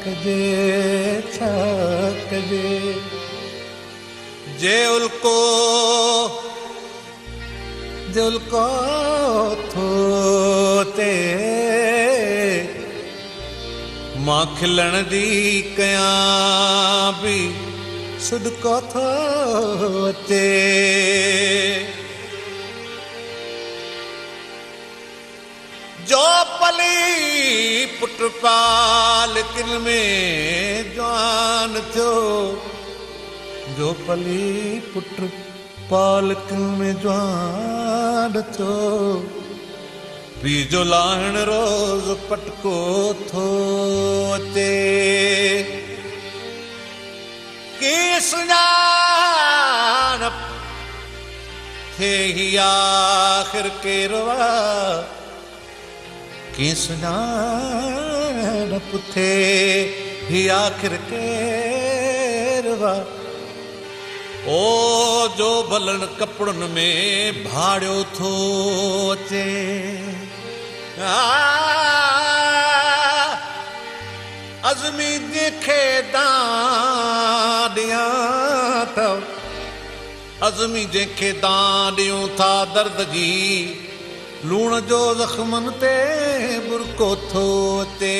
कजे कजे जे उल्को थोते मां खिलण दी कयां भी सुडको थोते जो पली पुट पालकिन में जवान थियो जो पली पुट पालकिन में जवान थियो पी जो लाहण रोज पटको थोते की सुञाणप थे ही आखिर केरवा की सुञाणप थे ही आखिर केरवा ओ जो भलन कपड़न में भाड़ियो थो अचे अज़मी जेखे दाड़ियां था अज़मी जेखे दाड़ियूं था दर्द जी लूण जो ज़ख्मन ते बुरको थो अचे